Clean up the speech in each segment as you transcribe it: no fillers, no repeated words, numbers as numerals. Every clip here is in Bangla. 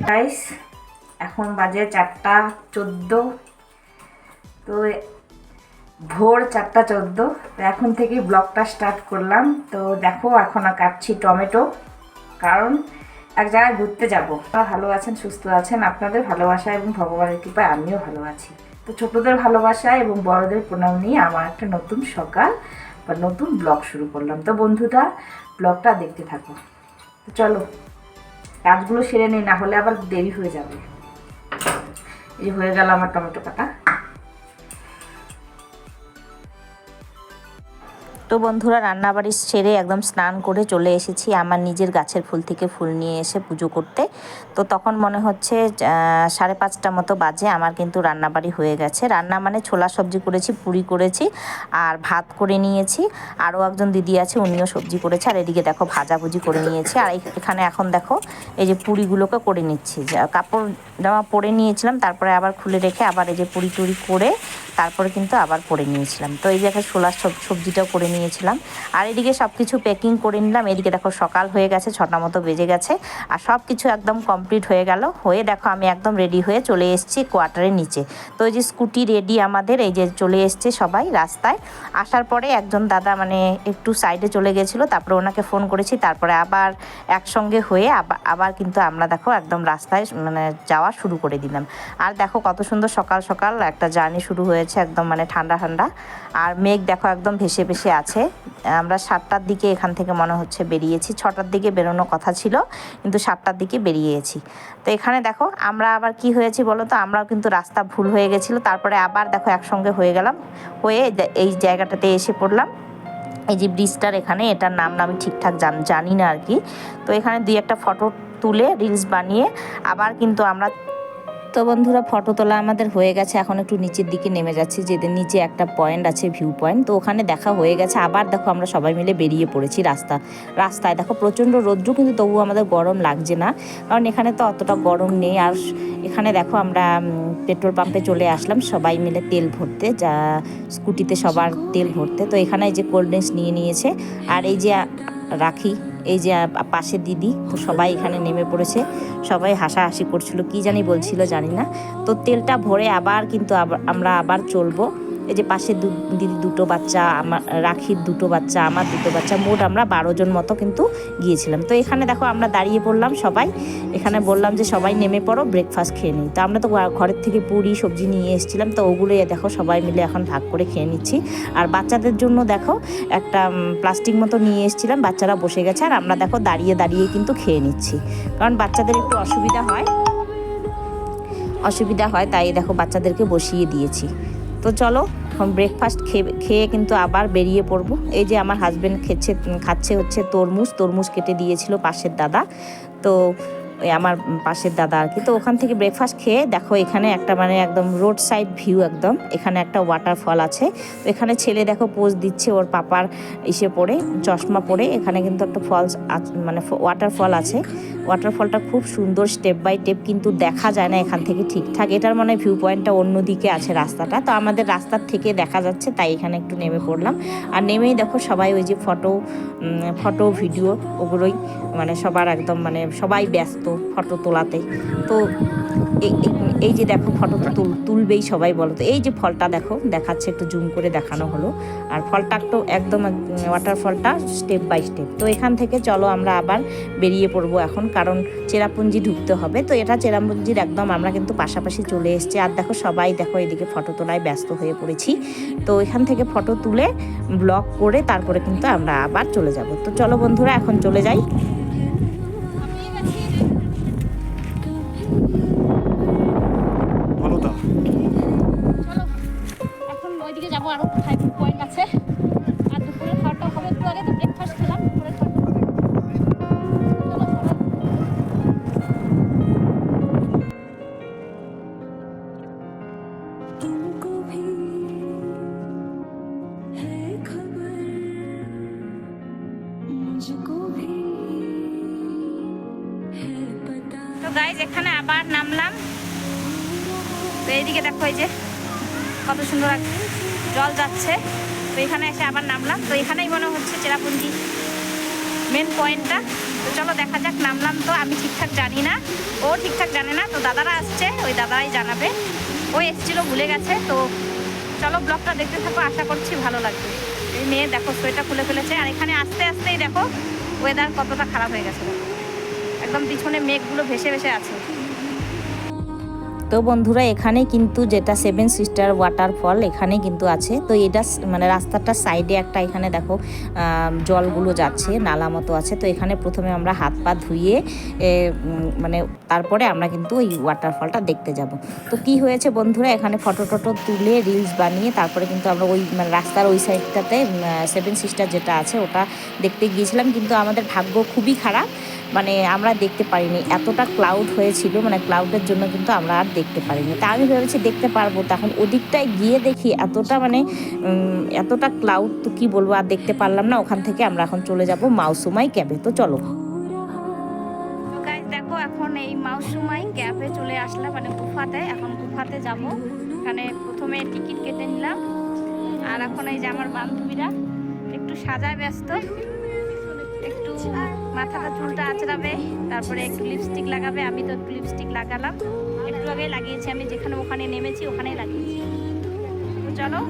গাইস এখন বাজে 4:14। তো ভোর 4:14। তো এখন থেকে ব্লগটা স্টার্ট করলাম। তো দেখো এখন কাটছি টমেটো, কারণ এক জায়গায় ঘুরতে যাবো। আপনারা ভালো আছেন, সুস্থ আছেন, আপনাদের ভালোবাসা এবং ভগবানের কৃপায় আমিও ভালো আছি। তো ছোটদের ভালোবাসা এবং বড়দের প্রণাম নিয়ে আমার একটা নতুন সকাল বা নতুন ব্লগ শুরু করলাম। তো বন্ধুরা ব্লগটা দেখতে থাকো। তো চলো কাজগুলো সেরে নেই, না হলে আবার দেরি হয়ে যাবে। এই হয়ে গেল আমার টমেটো কাটা। তো বন্ধুরা রান্নাবাড়ি সেরে একদম স্নান করে চলে এসেছি আমার নিজের গাছের ফুল থেকে ফুল নিয়ে এসে পুজো করতে। তো তখন মনে হচ্ছে 5:30 মতো বাজে। আমার কিন্তু রান্নাবাড়ি হয়ে গেছে। রান্না মানে ছোলা সবজি করেছি, পুরি করেছি আর ভাত করে নিয়েছি। আরও একজন দিদি আছে, উনিও সবজি করেছে। আর এদিকে দেখো ভাজাভুজি করে নিয়েছি। আর এখানে এখন দেখো এই যে পুরিগুলোকে করে নিচ্ছি। কাপড় জামা পরে নিয়েছিলাম, তারপরে আবার খুলে রেখে আবার এই যে পুরি টুরি করে তারপরে কিন্তু আবার পরে নিয়েছিলাম। তো এই যে একটা ছোলার সবজিটাও করে নিয়েছিলাম। আর এদিকে সব কিছু প্যাকিং করে নিলাম। এদিকে দেখো সকাল হয়ে গেছে, 6টা মতো বেজে গেছে। আর সব কিছু একদম কমপ্লিট হয়ে গেল। হয়ে দেখো আমি একদম রেডি হয়ে চলে এসেছি কোয়ার্টারের নিচে। তো এই যে স্কুটি রেডি আমাদের, এই যে চলে এসছে সবাই রাস্তায়। আসার পরে একজন দাদা মানে একটু সাইডে চলে গেছিলো, তারপরে ওনাকে ফোন করেছি, তারপরে আবার একসঙ্গে হয়ে আবার কিন্তু আমরা দেখো একদম রাস্তায় মানে যাওয়া শুরু করে দিলাম। আর দেখো কত সুন্দর সকাল সকাল একটা জার্নি শুরু হয়েছে, একদম মানে ঠান্ডা ঠান্ডা। আর মেঘ দেখো একদম ভেসে ভেসে আছে। আমরা 7টার দিকে এখান থেকে মনে হচ্ছে বেরিয়েছি। 6টার দিকে বেরোনোর কথা ছিল, কিন্তু 7টার দিকে বেরিয়েছি। তো এখানে দেখো আমরা আবার কি হয়েছি বলো তো, আমরাও কিন্তু রাস্তা ভুল হয়ে গেছিলো। তারপরে আবার দেখো একসঙ্গে হয়ে গেলাম, হয়ে এই জায়গাটাতে এসে পড়লাম। এই যে ব্রিজটার এখানে, এটার নাম আমি ঠিকঠাক জানি না আর কি। তো এখানে 2-1টা ফটো তুলে রিলস বানিয়ে আবার কিন্তু আমরা, তো বন্ধুরা ফটো তোলা আমাদের হয়ে গেছে। এখন একটু নিচের দিকে নেমে যাচ্ছি, যেদের নিচে একটা পয়েন্ট আছে, ভিউ পয়েন্ট। তো ওখানে দেখা হয়ে গেছে। আবার দেখো আমরা সবাই মিলে বেরিয়ে পড়েছি রাস্তায়। দেখো প্রচণ্ড রৌদ্র, কিন্তু তবুও আমাদের গরম লাগছে না, কারণ এখানে তো অতটা গরম নেই। আর এখানে দেখো আমরা পেট্রোল পাম্পে চলে আসলাম সবাই মিলে তেল ভরতে, যা স্কুটিতে সবার তেল ভরতে। তো এখানে এই যে কোল্ড ড্রিঙ্কস নিয়ে নিয়েছে। আর এই যে রাখি, এই যে পাশে দিদি, তো সবাই এখানে নেমে পড়েছে। সবাই হাসাহাসি করছিল, কি জানি বলছিল জানি না। তো তেলটা ভরে আবার কিন্তু আমরা আবার চলবো। এই যে পাশে দিদি 2টো বাচ্চা, আমার রাখির 2টো বাচ্চা, আমার 2টো বাচ্চা, মোট আমরা 12 জন মতো কিন্তু গিয়েছিলাম। তো এখানে দেখো আমরা দাঁড়িয়ে পড়লাম সবাই। এখানে বললাম যে সবাই নেমে পড়ো, ব্রেকফাস্ট খেয়ে নিই। তো আমরা তো ঘরের থেকে পুরি সবজি নিয়ে এসেছিলাম, তো ওগুলোই দেখো সবাই মিলে এখন ভাগ করে খেয়ে নিচ্ছি। আর বাচ্চাদের জন্য দেখো একটা প্লাস্টিক মতো নিয়ে এসেছিলাম, বাচ্চারা বসে গেছে। আর আমরা দেখো দাঁড়িয়ে দাঁড়িয়ে কিন্তু খেয়ে নিচ্ছি, কারণ বাচ্চাদের একটু অসুবিধা হয়, তাই দেখো বাচ্চাদেরকে বসিয়ে দিয়েছি। তো চলো এখন ব্রেকফাস্ট খেয়ে কিন্তু আবার বেরিয়ে পড়বো। এই যে আমার হাজব্যান্ড খাচ্ছে হচ্ছে তরমুজ কেটে দিয়েছিল পাশের দাদা। তো আমার পাশের দাদা আর কি। তো ওখান থেকে ব্রেকফাস্ট খেয়ে দেখো এখানে একটা মানে একদম রোড সাইড ভিউ, একদম এখানে একটা ওয়াটারফল আছে। তো এখানে ছেলে দেখো পোজ দিচ্ছে ওর পাপার ইসে পরে, চশমা পরে। এখানে কিন্তু একটা ফলস মানে ওয়াটারফল আছে। ওয়াটারফলটা খুব সুন্দর, স্টেপ বাই স্টেপ, কিন্তু দেখা যায় না এখান থেকে ঠিকঠাক। এটার মানে ভিউ পয়েন্টটা অন্যদিকে আছে রাস্তাটা, তো আমাদের রাস্তার থেকে দেখা যাচ্ছে, তাই এখানে একটু নেমে পড়লাম। আর নেমেই দেখো সবাই ওই যে ফটো ভিডিও ওগুলোই মানে সবার একদম মানে সবাই ব্যস্ত ফটো তোলাতে। তো এই যে দেখো ফটো তো তুলবেই সবাই, বলো তো। এই যে ফলটা দেখো দেখাচ্ছে, একটু জুম করে দেখানো হলো। আর ফলটা একটু একদম ওয়াটারফলটা স্টেপ বাই স্টেপ। তো এখান থেকে চলো আমরা আবার বেরিয়ে পড়বো এখন, কারণ চেরাপুঞ্জি ঢুকতে হবে। তো এটা চেরাপুঞ্জির একদম আমরা কিন্তু পাশাপাশি চলে এসেছি। আর দেখো সবাই দেখো এদিকে ফটো তোলায় ব্যস্ত হয়ে পড়েছি। তো এখান থেকে ফটো তুলে ব্লগ করে তারপরে কিন্তু আমরা আবার চলে যাব। তো চলো বন্ধুরা এখন চলে যাই। এখন ওইদিকে যাবো, আরো কোথায় পয়েন্ট আছে। আর দুপুরের খাওয়াটা হবে একটু আগে, তো ব্রেকফাস্ট খেলাম, দুপুরের খাওয়াটা তো গাইজ এখানে আবার নামলাম। তো এইদিকে দেখো এই যে কত সুন্দর জল যাচ্ছে। তো এখানে এসে আবার নামলাম। তো এখানেই মনে হচ্ছে চেরাপুঞ্জি মেন পয়েন্টটা। তো চলো দেখা যাক। নামলাম, তো আমি ঠিকঠাক জানি না, ও ঠিকঠাক জানে না, তো দাদারা আসছে, ওই দাদারাই জানাবে। ও এসেছিল, ভুলে গেছে। তো চলো ব্লগটা দেখতে থাকো, আশা করছি ভালো লাগবে। এই মেয়ে দেখো সোয়েটার খুলে ফেলেছে, আর এখানে আস্তে আস্তেই দেখো ওয়েদার কতটা খারাপ হয়ে গেছে, একদম পিছনে মেঘগুলো ভেসে ভেসে আছে। তো বন্ধুরা এখানে কিন্তু যেটা 7 সিস্টার ওয়াটারফল এখানে কিন্তু আছে। তো এটা মানে রাস্তাটার সাইডে একটা এখানে দেখো জলগুলো যাচ্ছে, নালা মতো আছে। তো এখানে প্রথমে আমরা হাত পা ধুয়ে মানে তারপরে আমরা কিন্তু ওই ওয়াটারফলটা দেখতে যাব। তো কি হয়েছে বন্ধুরা, এখানে ফটো টটো তুলে রিলস বানিয়ে তারপরে কিন্তু আমরা ওই মানে রাস্তার ওই সাইডটাতে 7 সিস্টার যেটা আছে ওটা দেখতে গিয়েছিলাম। কিন্তু আমাদের ভাগ্য খুবই খারাপ, মানে আমরা দেখতে পারিনি, এতটা ক্লাউড হয়েছিল, মানে ক্লাউডের জন্য কিন্তু আমরা আর দেখতে পারিনি। তা আমি ভেবেছি দেখতে পারবো, তখন ওদিকটায় গিয়ে দেখি এতটা মানে এতটা ক্লাউড, তো কী বলবো, আর দেখতে পারলাম না। ওখান থেকে আমরা এখন চলে যাব মাউসুমাই ক্যাবে। তো চলো দেখো, এখন এই মাউসুমাই ক্যাবে চলে আসলাম, মানে গুফাতে। এখন গুফাতে যাব। এখানে প্রথমে টিকিট কেটে নিলাম, আর এখন এই যে আমার বান্ধবীরা একটু সাজায় ব্যস্ত, একটু মাথাটা চুলটা আঁচড়াবে, তারপরে একটু লিপস্টিক লাগাবে। আমি তো একটু লিপস্টিক লাগালাম, একটু আগে লাগিয়েছি, আমি যেখানে ওখানে নেমেছি ওখানেই লাগিয়েছি। তো চলো,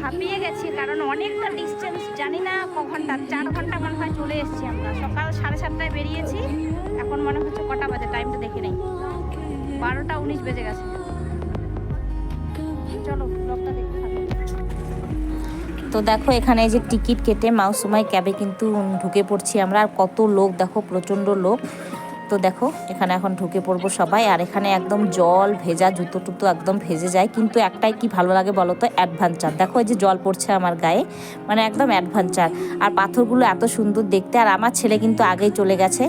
হাঁপিয়ে গেছি, কারণ অনেকটা ডিস্টেন্স, জানি না ক ঘন্টা, 4 ঘন্টা মনে হয় চলে এসেছি আমরা। সকাল 7:30টায় বেরিয়েছি, এখন মনে হচ্ছে কটা বাজে, টাইমটা দেখে নেই, 12টা 19 বেজে গেছে। চলো ব্লগটা দেখতে থাকো। তো দেখো এখানে এই যে টিকিট কেটে মাউসুমাই ক্যাবে কিন্তু ঢুকে পড়ছি আমরা। আর কত লোক দেখো, প্রচণ্ড লোক। তো দেখো এখানে এখন ঢুকে পড়বো সবাই। আর এখানে একদম জল ভেজা, জুতো টুতো একদম ভেজে যায়, কিন্তু একটাই কি ভালো লাগে বলো তো, অ্যাডভেঞ্চার। দেখো এই যে জল পড়ছে আমার গায়ে, মানে একদম অ্যাডভেঞ্চার। আর পাথরগুলো এত সুন্দর দেখতে। আর আমার ছেলে কিন্তু আগেই চলে গেছে,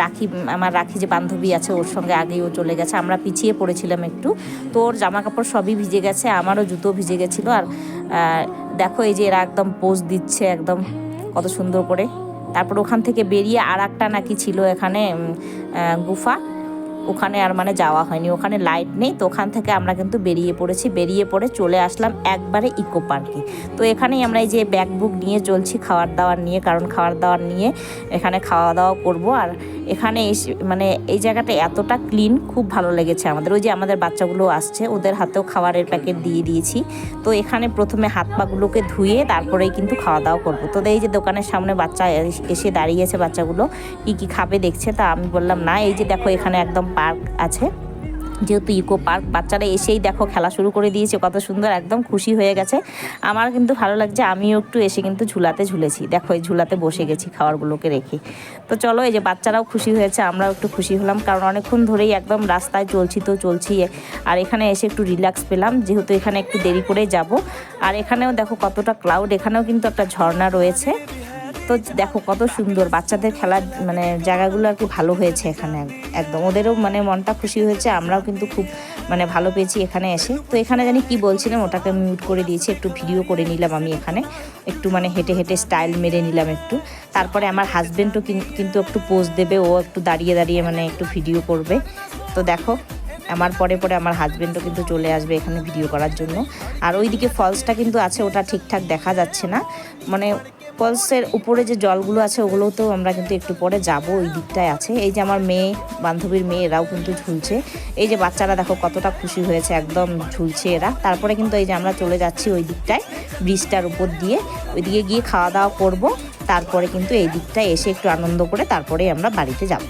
রাখি, আমার রাখি যে বান্ধবী আছে ওর সঙ্গে আগেই ও চলে গেছে। আমরা পিছিয়ে পড়েছিলাম একটু, তো ওর জামা কাপড় সবই ভিজে গেছে, আমারও জুতো ভিজে গেছিলো। আর দেখো এই যে এরা একদম পোজ দিচ্ছে একদম কত সুন্দর করে। তারপর ওখান থেকে বেরিয়ে আর একটা নাকি ছিল এখানে গুফা, ওখানে আর মানে যাওয়া হয়নি, ওখানে লাইট নেই। তো ওখান থেকে আমরা কিন্তু বেরিয়ে পড়েছি, বেরিয়ে পড়ে চলে আসলাম একবারে ইকো পার্কে। তো এখানেই আমরা এই যে ব্যাগ বুক নিয়ে চলছি খাবার দাবার নিয়ে, কারণ খাবার দাবার নিয়ে এখানে খাওয়া দাওয়া করব। আর এখানে এসে মানে এই জায়গাটা এতটা ক্লিন, খুব ভালো লেগেছে আমাদের। ওই যে আমাদের বাচ্চাগুলো আসছে, ওদের হাতেও খাবারের প্যাকেট দিয়ে দিয়েছি। তো এখানে প্রথমে হাত পাগুলোকে ধুয়ে তারপরেই কিন্তু খাওয়া দাওয়া করবো। তো এই যে দোকানের সামনে বাচ্চা এসে দাঁড়িয়েছে, বাচ্চাগুলো কি খাবে দেখছে। তা আমি বললাম না, এই যে দেখো এখানে একদম পার্ক আছে, যেহেতু ইকো পার্ক, বাচ্চারা এসেই দেখো খেলা শুরু করে দিয়েছে, কত সুন্দর, একদম খুশি হয়ে গেছে। আমার কিন্তু ভালো লাগছে, আমিও একটু এসে কিন্তু ঝুলাতে ঝুলেছি। দেখো এই ঝুলাতে বসে গেছি খাবারগুলোকে রেখে। তো চলো, এই যে বাচ্চারাও খুশি হয়েছে, আমরাও একটু খুশি হলাম, কারণ অনেকক্ষণ ধরেই একদম রাস্তায় চলছি। আর এখানে এসে একটু রিল্যাক্স পেলাম, যেহেতু এখানে একটু দেরি করে যাব। আর এখানেও দেখো কতটা ক্লাউড, এখানেও কিন্তু একটা ঝর্ণা রয়েছে। তো দেখো কত সুন্দর, বাচ্চাদের খেলার মানে জায়গাগুলো আর কি ভালো হয়েছে এখানে একদম। ওদেরও মানে মনটা খুশি হয়েছে, আমরাও কিন্তু খুব মানে ভালো পেয়েছি এখানে এসে। তো এখানে জানি কি বলছিলাম, ওটাকে মিউট করে দিয়েছি, একটু ভিডিও করে নিলাম আমি এখানে, একটু মানে হেঁটে হেঁটে স্টাইল মেরে নিলাম একটু। তারপরে আমার হাজব্যান্ডও কিন্তু একটু পোজ দেবে, ও একটু দাঁড়িয়ে দাঁড়িয়ে মানে একটু ভিডিও করবে। তো দেখো আমার পরে আমার হাজব্যান্ডও কিন্তু চলে আসবে এখানে ভিডিও করার জন্য। আর ওইদিকে ফলসটা কিন্তু আছে, ওটা ঠিকঠাক দেখা যাচ্ছে না, মানে ফলসের উপরে যে জলগুলো আছে ওগুলোও তো আমরা কিন্তু একটু পরে যাব, ওই দিকটায় আছে। এই যে আমার মেয়ে, বান্ধবীর মেয়ে, এরাও কিন্তু ঝুলছে। এই যে বাচ্চারা দেখো কতটা খুশি হয়েছে, একদম ঝুলছে এরা। তারপরে কিন্তু এই যে আমরা চলে যাচ্ছি ওই দিকটায়, ব্রিজটার উপর দিয়ে, ওইদিকে গিয়ে খাওয়া দাওয়া করব। তারপরে কিন্তু এই দিকটায় এসে একটু আনন্দ করে তারপরে আমরা বাড়িতে যাব।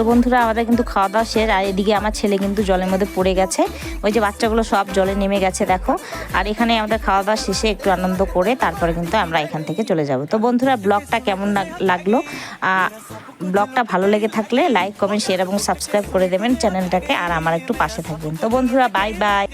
তো বন্ধুরা আমাদের কিন্তু খাওয়া দাওয়া শেষ। আর এদিকে আমার ছেলে কিন্তু জলের মধ্যে পড়ে গেছে, ওই যে বাচ্চাগুলো সব জলে নেমে গেছে দেখো। আর এখানে আমাদের খাওয়া দাওয়া শেষে একটু আনন্দ করে তারপরে কিন্তু আমরা এখান থেকে চলে যাব। তো বন্ধুরা ব্লগটা কেমন লাগলো, ব্লগটা ভালো লেগে থাকলে লাইক কমেন্ট শেয়ার এবং সাবস্ক্রাইব করে দেবেন চ্যানেলটাকে, আর আমার একটু পাশে থাকবেন। তো বন্ধুরা বাই বাই।